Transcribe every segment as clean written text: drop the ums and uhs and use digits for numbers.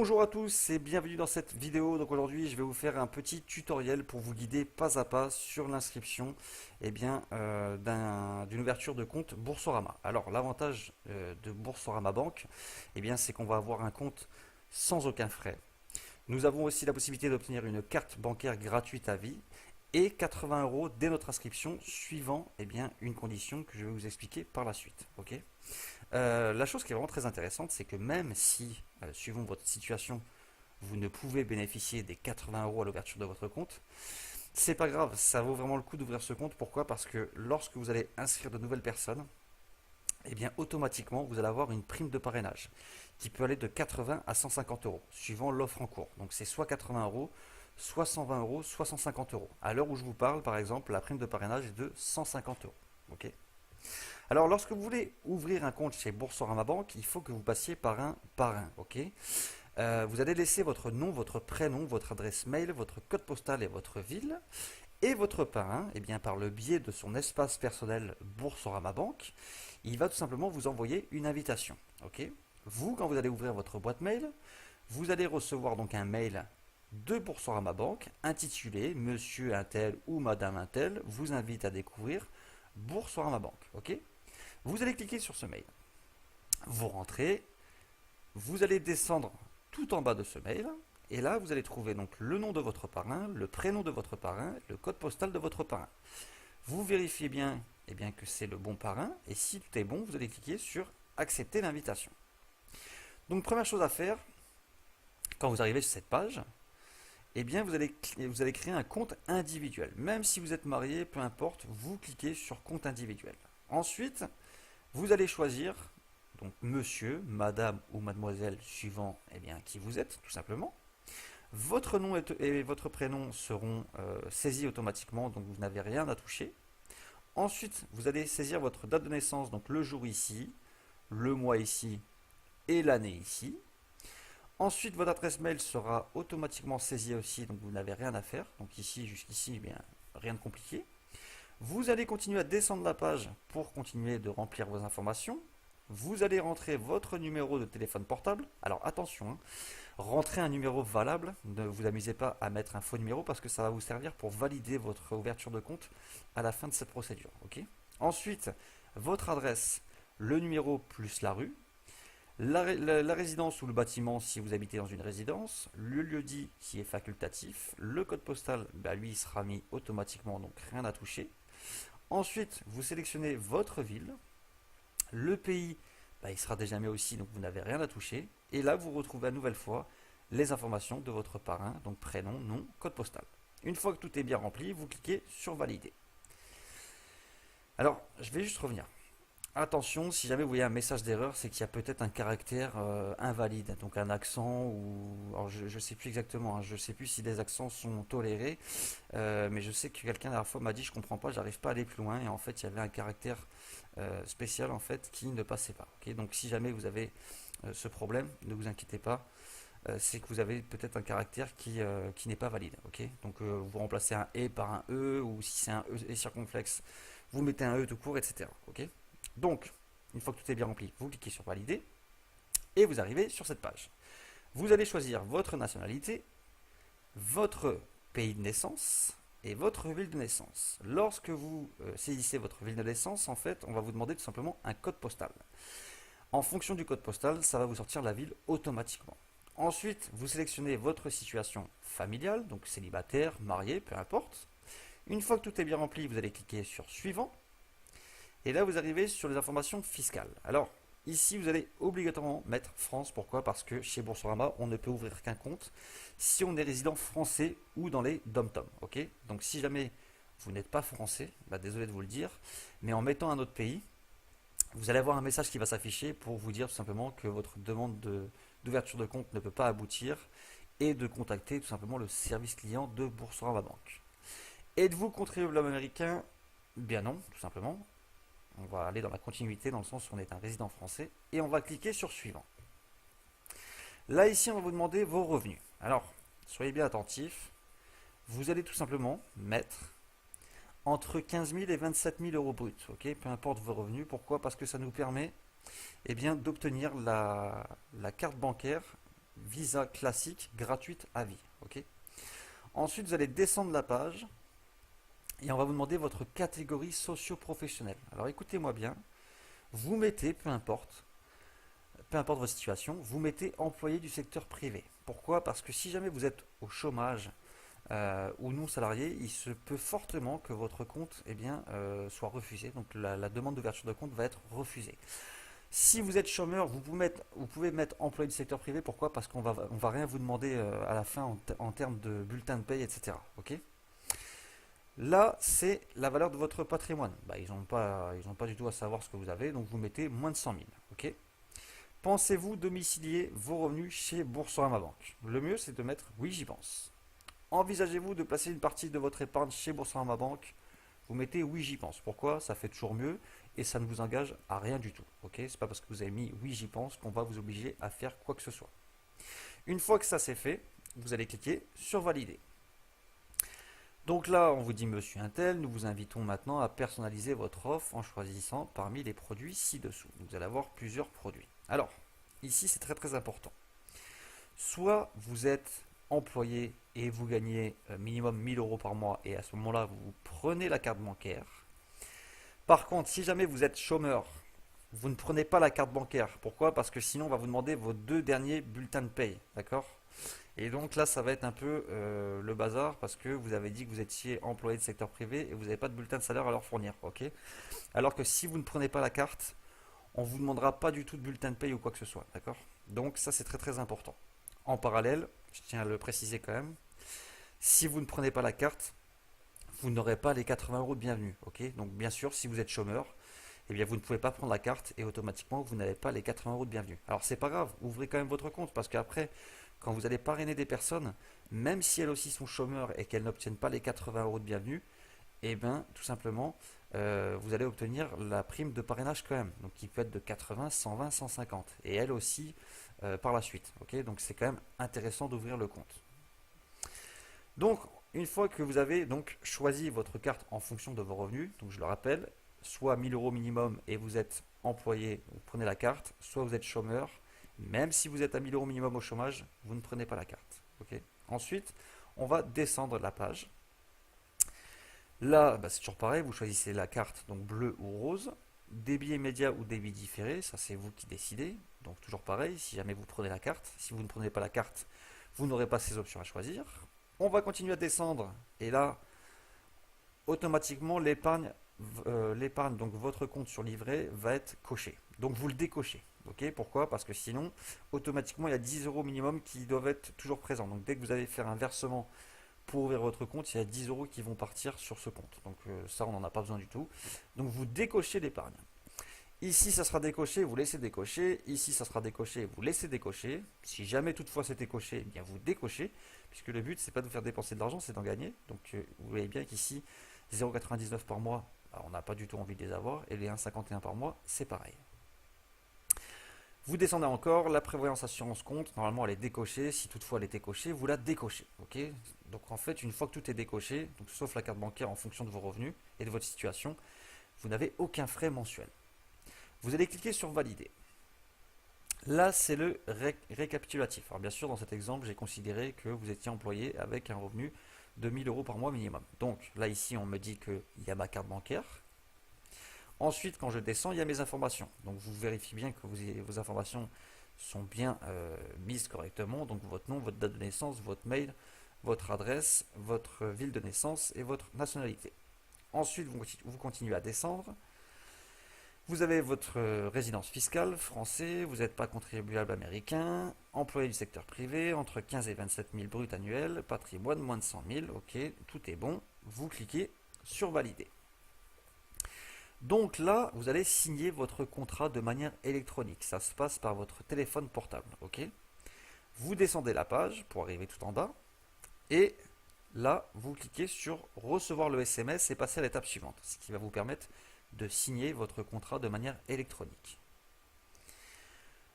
Bonjour à tous et bienvenue dans cette vidéo. Donc aujourd'hui, je vais vous faire un petit tutoriel pour vous guider pas à pas sur l'inscription d'une ouverture de compte Boursorama. Alors l'avantage de Boursorama Banque, c'est qu'on va avoir un compte sans aucun frais. Nous avons aussi la possibilité d'obtenir une carte bancaire gratuite à vie et 80 euros dès notre inscription, suivant une condition que je vais vous expliquer par la suite. Ok. La chose qui est vraiment très intéressante, c'est que même si, suivant votre situation, vous ne pouvez bénéficier des 80 euros à l'ouverture de votre compte, c'est pas grave, ça vaut vraiment le coup d'ouvrir ce compte. Pourquoi? Parce que lorsque vous allez inscrire de nouvelles personnes, automatiquement, vous allez avoir une prime de parrainage qui peut aller de 80 à 150 euros, suivant l'offre en cours. Donc c'est soit 80 euros, soit 120 euros, soit 150 euros. À l'heure où je vous parle, par exemple, la prime de parrainage est de 150 euros. Ok. Alors, lorsque vous voulez ouvrir un compte chez Boursorama Banque, il faut que vous passiez par un parrain. Ok. Vous allez laisser votre nom, votre prénom, votre adresse mail, votre code postal et votre ville. Et votre parrain, par le biais de son espace personnel Boursorama Banque, il va tout simplement vous envoyer une invitation. Ok. Vous, quand vous allez ouvrir votre boîte mail, vous allez recevoir donc un mail de Boursorama Banque intitulé Monsieur Untel ou Madame Untel vous invite à découvrir Boursorama Banque. Ok. Vous allez cliquer sur ce mail. Vous rentrez, vous allez descendre tout en bas de ce mail, et là vous allez trouver donc le nom de votre parrain, le prénom de votre parrain, le code postal de votre parrain. Vous vérifiez bien, que c'est le bon parrain, et si tout est bon, vous allez cliquer sur accepter l'invitation. Donc première chose à faire, quand vous arrivez sur cette page, vous allez créer un compte individuel. Même si vous êtes marié, peu importe, vous cliquez sur compte individuel. Ensuite, vous allez choisir donc monsieur, madame ou mademoiselle suivant qui vous êtes tout simplement. Votre nom et votre prénom seront saisis automatiquement, donc vous n'avez rien à toucher. Ensuite, vous allez saisir votre date de naissance, donc le jour ici, le mois ici et l'année ici. Ensuite, votre adresse mail sera automatiquement saisie aussi, donc vous n'avez rien à faire. Donc ici jusqu'ici, rien de compliqué. Vous allez continuer à descendre la page pour continuer de remplir vos informations. Vous allez rentrer votre numéro de téléphone portable. Alors attention, rentrez un numéro valable. Ne vous amusez pas à mettre un faux numéro parce que ça va vous servir pour valider votre ouverture de compte à la fin de cette procédure. Okay. Ensuite, votre adresse, le numéro plus la rue, la résidence ou le bâtiment si vous habitez dans une résidence, le lieu-dit qui est facultatif, le code postal, lui il sera mis automatiquement, donc rien à toucher. Ensuite, vous sélectionnez votre ville. Le pays, il sera déjà mis aussi, donc vous n'avez rien à toucher. Et là, vous retrouvez à nouvelle fois les informations de votre parrain, donc prénom, nom, code postal. Une fois que tout est bien rempli, vous cliquez sur valider. Alors, je vais juste revenir. Attention, si jamais vous voyez un message d'erreur, c'est qu'il y a peut-être un caractère invalide, donc un accent ou... Alors je ne sais plus exactement, je ne sais plus si les accents sont tolérés, mais je sais que quelqu'un la dernière fois m'a dit je comprends pas, j'arrive pas à aller plus loin, et en fait il y avait un caractère spécial en fait qui ne passait pas. Okay. Donc si jamais vous avez ce problème, ne vous inquiétez pas, c'est que vous avez peut-être un caractère qui n'est pas valide. Okay. Donc vous remplacez un et par un e, ou si c'est un e circonflexe, vous mettez un e tout court, etc. Okay. Donc, une fois que tout est bien rempli, vous cliquez sur valider et vous arrivez sur cette page. Vous allez choisir votre nationalité, votre pays de naissance et votre ville de naissance. Lorsque vous saisissez votre ville de naissance, en fait, on va vous demander tout simplement un code postal. En fonction du code postal, ça va vous sortir la ville automatiquement. Ensuite, vous sélectionnez votre situation familiale, donc célibataire, marié, peu importe. Une fois que tout est bien rempli, vous allez cliquer sur suivant. Et là, vous arrivez sur les informations fiscales. Alors, ici, vous allez obligatoirement mettre France. Pourquoi? Parce que chez Boursorama, on ne peut ouvrir qu'un compte si on est résident français ou dans les dom-tom. Okay. Donc, si jamais vous n'êtes pas français, désolé de vous le dire, mais en mettant un autre pays, vous allez avoir un message qui va s'afficher pour vous dire tout simplement que votre demande d'ouverture de compte ne peut pas aboutir et de contacter tout simplement le service client de Boursorama Banque. Êtes-vous contribuable américain? Bien non, tout simplement. On va aller dans la continuité dans le sens où on est un résident français et on va cliquer sur suivant. Là ici on va vous demander vos revenus. Alors soyez bien attentifs. Vous allez tout simplement mettre entre 15 000 et 27 000 euros bruts. Okay, peu importe vos revenus. Pourquoi? Parce que ça nous permet d'obtenir la carte bancaire visa classique gratuite à vie. Ok. Ensuite, vous allez descendre la page et on va vous demander votre catégorie socio-professionnelle. Alors écoutez-moi bien, vous mettez, peu importe votre situation, vous mettez employé du secteur privé. Pourquoi? Parce que si jamais vous êtes au chômage ou non salarié, il se peut fortement que votre compte soit refusé. Donc la demande d'ouverture de compte va être refusée. Si vous êtes chômeur, vous pouvez mettre employé du secteur privé. Pourquoi? Parce on va rien vous demander à la fin en termes de bulletin de paye, etc. Ok. Là, c'est la valeur de votre patrimoine. Bah, ils n'ont pas du tout à savoir ce que vous avez, donc vous mettez moins de 100 000. Ok. Pensez-vous domicilier vos revenus chez Boursorama Banque? Le mieux, c'est de mettre oui, j'y pense. Envisagez-vous de placer une partie de votre épargne chez Boursorama Banque? Vous mettez oui, j'y pense. Pourquoi? Ça fait toujours mieux et ça ne vous engage à rien du tout. Ok. C'est pas parce que vous avez mis oui, j'y pense qu'on va vous obliger à faire quoi que ce soit. Une fois que ça c'est fait, vous allez cliquer sur valider. Donc là, on vous dit Monsieur Intel, nous vous invitons maintenant à personnaliser votre offre en choisissant parmi les produits ci-dessous. Vous allez avoir plusieurs produits. Alors, ici, c'est très très important. Soit vous êtes employé et vous gagnez minimum 1000 euros par mois et à ce moment-là, vous prenez la carte bancaire. Par contre, si jamais vous êtes chômeur, vous ne prenez pas la carte bancaire. Pourquoi? Parce que sinon, on va vous demander vos 2 derniers bulletins de paye. D'accord? Et donc là, ça va être un peu le bazar parce que vous avez dit que vous étiez employé de secteur privé et vous n'avez pas de bulletin de salaire à leur fournir. Ok. Alors que si vous ne prenez pas la carte, on ne vous demandera pas du tout de bulletin de paye ou quoi que ce soit. D'accord. Donc ça, c'est très très important. En parallèle, je tiens à le préciser quand même, si vous ne prenez pas la carte, vous n'aurez pas les 80 euros de bienvenue. Ok. Donc bien sûr, si vous êtes chômeur, eh bien vous ne pouvez pas prendre la carte et automatiquement vous n'avez pas les 80 euros de bienvenue. Alors c'est pas grave, ouvrez quand même votre compte parce qu'après, quand vous allez parrainer des personnes, même si elles aussi sont chômeurs et qu'elles n'obtiennent pas les 80 euros de bienvenue, eh bien tout simplement, vous allez obtenir la prime de parrainage quand même, donc qui peut être de 80, 120, 150, et elle aussi par la suite. Ok. Donc c'est quand même intéressant d'ouvrir le compte. Donc une fois que vous avez donc choisi votre carte en fonction de vos revenus, donc je le rappelle, soit 1000 euros minimum et vous êtes employé, vous prenez la carte, soit vous êtes chômeur, même si vous êtes à 1000 euros minimum au chômage, vous ne prenez pas la carte. Ok. Ensuite, on va descendre la page. Là, bah, c'est toujours pareil, vous choisissez la carte, donc bleu ou rose. Débit immédiat ou débit différé, ça c'est vous qui décidez. Donc toujours pareil, si jamais vous prenez la carte, si vous ne prenez pas la carte, vous n'aurez pas ces options à choisir. On va continuer à descendre et là, automatiquement, l'épargne, donc votre compte sur livret, va être coché. Donc vous le décochez. Ok. Pourquoi? Parce que sinon, automatiquement, il y a 10 euros minimum qui doivent être toujours présents. Donc dès que vous allez faire un versement pour ouvrir votre compte, il y a 10 euros qui vont partir sur ce compte. Donc ça, on n'en a pas besoin du tout. Donc vous décochez l'épargne. Ici, ça sera décoché, vous laissez décocher. Ici, ça sera décoché, vous laissez décocher. Si jamais toutefois c'était coché, eh bien vous décochez. Puisque le but, c'est pas de vous faire dépenser de l'argent, c'est d'en gagner. Donc vous voyez bien qu'ici, 0,99 par mois, on n'a pas du tout envie de les avoir. Et les 1,51 par mois, c'est pareil. Vous descendez encore, la prévoyance assurance compte, normalement elle est décochée, si toutefois elle était cochée, vous la décochez. Ok. Donc en fait, une fois que tout est décoché, donc sauf la carte bancaire en fonction de vos revenus et de votre situation, vous n'avez aucun frais mensuel. Vous allez cliquer sur valider. Là, c'est le récapitulatif. Alors bien sûr, dans cet exemple, j'ai considéré que vous étiez employé avec un revenu de 1000 euros par mois minimum. Donc là, ici, on me dit qu'il y a ma carte bancaire. Ensuite, quand je descends, il y a mes informations. Donc vous vérifiez bien que vos informations sont bien mises correctement. Donc votre nom, votre date de naissance, votre mail, votre adresse, votre ville de naissance et votre nationalité. Ensuite, vous continuez à descendre. Vous avez votre résidence fiscale, français, vous n'êtes pas contribuable américain, employé du secteur privé, entre 15 et 27 000 bruts annuels, patrimoine moins de 100 000, ok, tout est bon. Vous cliquez sur valider. Donc là, vous allez signer votre contrat de manière électronique. Ça se passe par votre téléphone portable, ok. Vous descendez la page pour arriver tout en bas. Et là, vous cliquez sur recevoir le SMS et passer à l'étape suivante, ce qui va vous permettre de signer votre contrat de manière électronique.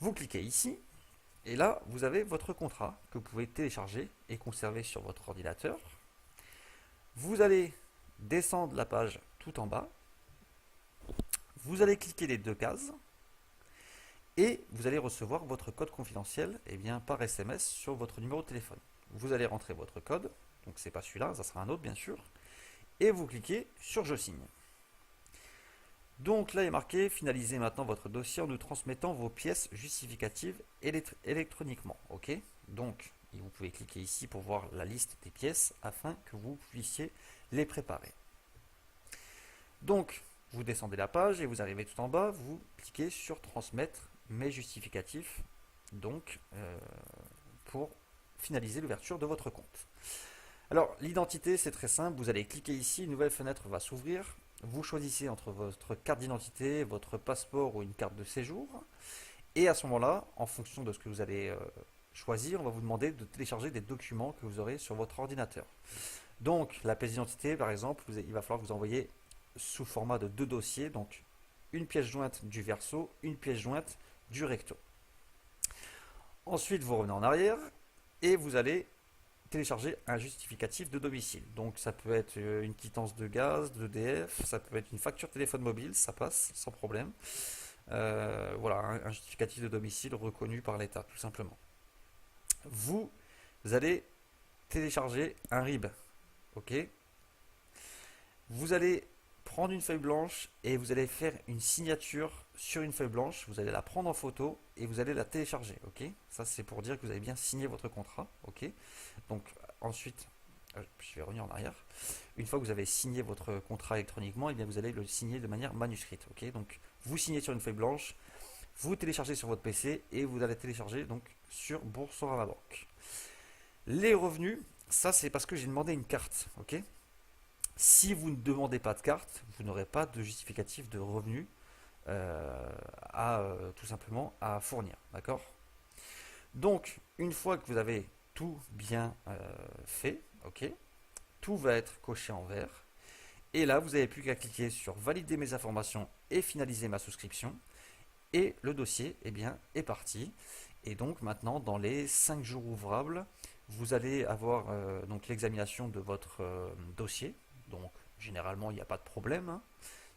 Vous cliquez ici et là vous avez votre contrat que vous pouvez télécharger et conserver sur votre ordinateur. Vous allez descendre la page tout en bas. Vous allez cliquer les deux cases et vous allez recevoir votre code confidentiel par SMS sur votre numéro de téléphone. Vous allez rentrer votre code, donc c'est pas celui-là, ça sera un autre bien sûr, et vous cliquez sur Je signe. Donc là, il est marqué finalisez maintenant votre dossier en nous transmettant vos pièces justificatives électroniquement. Ok. Donc, vous pouvez cliquer ici pour voir la liste des pièces afin que vous puissiez les préparer. Donc, vous descendez la page et vous arrivez tout en bas, vous cliquez sur transmettre mes justificatifs, donc pour finaliser l'ouverture de votre compte. Alors, l'identité, c'est très simple, vous allez cliquer ici, une nouvelle fenêtre va s'ouvrir. Vous choisissez entre votre carte d'identité, votre passeport ou une carte de séjour. Et à ce moment-là, en fonction de ce que vous allez choisir, on va vous demander de télécharger des documents que vous aurez sur votre ordinateur. Donc, la pièce d'identité, par exemple, il va falloir que vous envoyiez sous format de 2 dossiers, donc une pièce jointe du verso, une pièce jointe du recto. Ensuite, vous revenez en arrière et vous allez télécharger un justificatif de domicile. Donc ça peut être une quittance de gaz, d'EDF, ça peut être une facture téléphone mobile, ça passe sans problème. Voilà, un justificatif de domicile reconnu par l'État, tout simplement. Vous allez télécharger un RIB. Ok. Vous allez prendre une feuille blanche et vous allez faire une signature sur une feuille blanche. Vous allez la prendre en photo et vous allez la télécharger. Ok. Ça c'est pour dire que vous avez bien signé votre contrat. Ok. Donc ensuite, je vais revenir en arrière. Une fois que vous avez signé votre contrat électroniquement, et bien vous allez le signer de manière manuscrite. Ok. Donc vous signez sur une feuille blanche, vous téléchargez sur votre PC et vous allez télécharger donc sur Boursorama Banque. Les revenus, ça c'est parce que j'ai demandé une carte. Ok. Si vous ne demandez pas de carte, vous n'aurez pas de justificatif de revenus tout simplement à fournir. D'accord. Donc, une fois que vous avez tout bien fait, ok, tout va être coché en vert. Et là, vous n'avez plus qu'à cliquer sur valider mes informations et finaliser ma souscription. Et le dossier est parti. Et donc maintenant, dans les 5 jours ouvrables, vous allez avoir donc l'examination de votre dossier. Donc généralement, il n'y a pas de problème. Hein.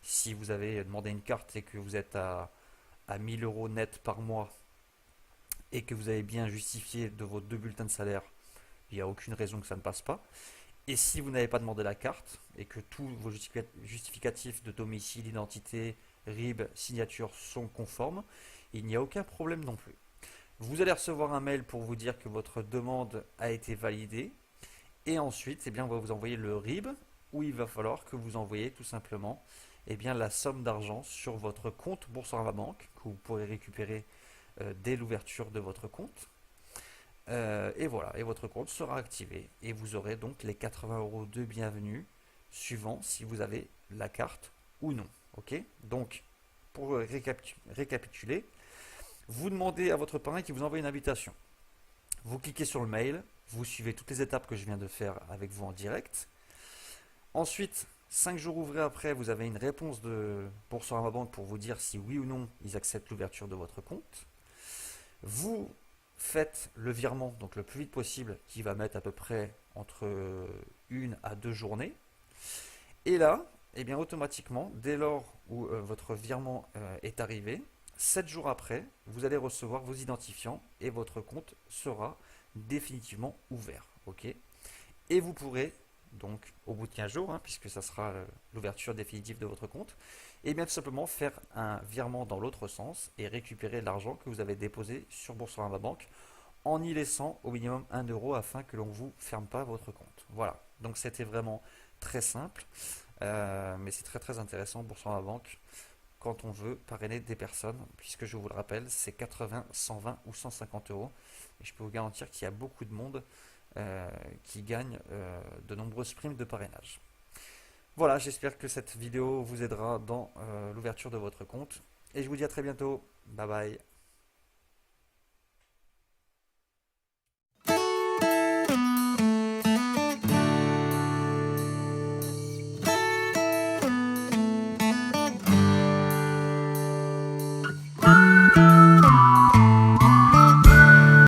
Si vous avez demandé une carte et que vous êtes à 1000 euros net par mois et que vous avez bien justifié de vos 2 bulletins de salaire, il n'y a aucune raison que ça ne passe pas. Et si vous n'avez pas demandé la carte et que tous vos justificatifs de domicile, identité, RIB, signature sont conformes, il n'y a aucun problème non plus. Vous allez recevoir un mail pour vous dire que votre demande a été validée. Et ensuite, on va vous envoyer le RIB où il va falloir que vous envoyiez tout simplement la somme d'argent sur votre compte Boursorama Banque que vous pourrez récupérer dès l'ouverture de votre compte. Et voilà, et votre compte sera activé et vous aurez donc les 80 euros de bienvenue suivant si vous avez la carte ou non. Ok. Donc, pour récapituler, vous demandez à votre parrain qui vous envoie une invitation. Vous cliquez sur le mail, vous suivez toutes les étapes que je viens de faire avec vous en direct. Ensuite, 5 jours ouvrés après, vous avez une réponse de Boursorama Banque pour vous dire si oui ou non ils acceptent l'ouverture de votre compte. Vous faites le virement donc le plus vite possible qui va mettre à peu près entre 1 à 2 journées. Et là, automatiquement, dès lors où votre virement est arrivé, 7 jours après, vous allez recevoir vos identifiants et votre compte sera définitivement ouvert. Ok. Et vous pourrez, donc au bout de 15 jours, puisque ça sera l'ouverture définitive de votre compte, tout simplement faire un virement dans l'autre sens et récupérer l'argent que vous avez déposé sur Boursorama Banque en y laissant au minimum 1 euro afin que l'on ne vous ferme pas votre compte. Voilà, donc c'était vraiment très simple, mais c'est très très intéressant Boursorama Banque quand on veut parrainer des personnes, puisque je vous le rappelle, c'est 80, 120 ou 150 euros. Et je peux vous garantir qu'il y a beaucoup de monde qui gagne de nombreuses primes de parrainage. Voilà, j'espère que cette vidéo vous aidera dans l'ouverture de votre compte. Et je vous dis à très bientôt. Bye bye.